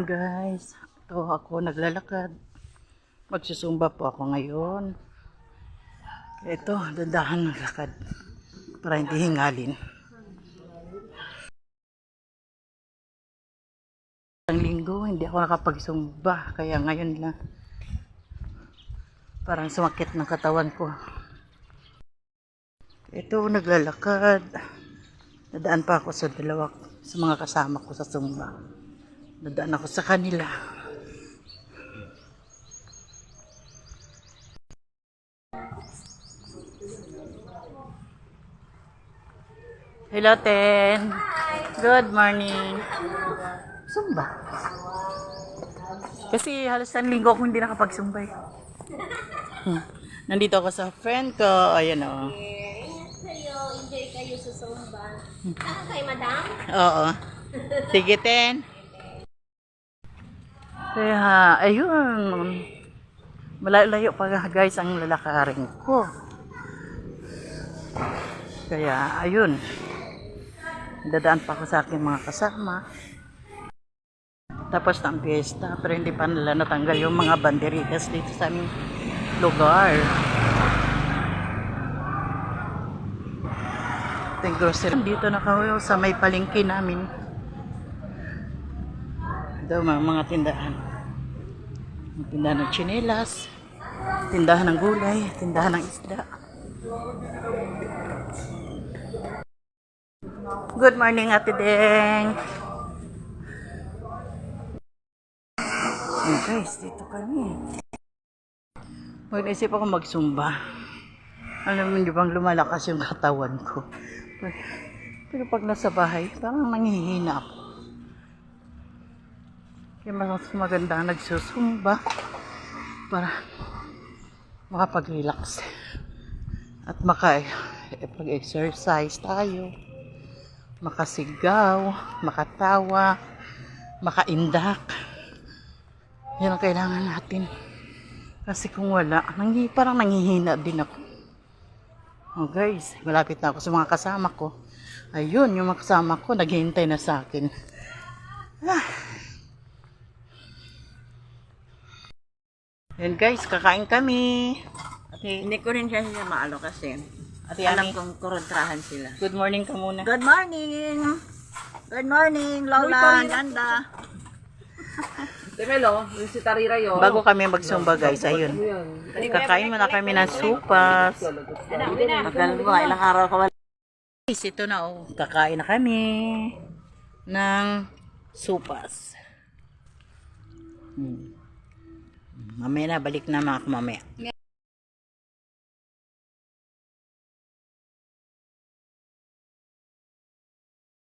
afternoon guys. Ito ako naglalakad. Magsusumba po ako ngayon. Ito, dandahan naglakad para hindi hingalin. Ang linggo, hindi ako nakapagsumba. Kaya ngayon lang. Parang sumakit ng katawan ko. Ito, naglalakad. Nadaan pa ako sa mga kasama ko sa sumba. Nadaan ako sa kanila. Hello, Ten. Hi. Good morning. Sumba. Kasi halos ang linggo ako hindi nakapagsumbay. Nandito ako sa friend ko. Ayan o. Ingat kayo. Enjoy kayo sa Zumba. Kay madam? Oo. Sige, Ten. Kaya, ayun. Malayo pa guys ang lalakarin ko. Kaya, ayun. Dadaan pa ako sa aking mga kasama. Tapos ng piyesta, pero hindi pa nila natanggal yung mga banderitas dito sa aming lugar. Ito yung grocery. Dito na ako sa may palengke namin. Ito mga tindahan. Tindahan ng tsinelas, tindahan ng gulay, tindahan ng isda. Good morning, Ate Deng. Guys, dito kami. Mag-isip ako magsumba. Alam mo, di bang lumalakas yung katawan ko. Pero pag nasa bahay, parang nanghihina ako. Kaya mas maganda nagsusumba para makapag-relax at makapag-exercise tayo, makasigaw, makatawa, makaindak. Yan ang kailangan natin. Kasi kung wala, parang nanghihina din ako. Oh guys, malapit na ako sa mga kasama ko. Ayun, yung mga kasama ko naghihintay na sa akin. Yan guys, kakain kami. Hindi ko rin siya maalo kasi Ate alam Ami, kong kurontrahan sila. good morning ka muna. Good morning! Good morning, Lola, Nanda. Temelo, yung si Tarira yun. Bago kami magsumba guys, ayun. Kakain muna kami ng supas. Tagal mo, ilang araw ka wala. Guys, ito na oh. Kakain na kami ng supas. Mamaya na, balik na mga mamaya.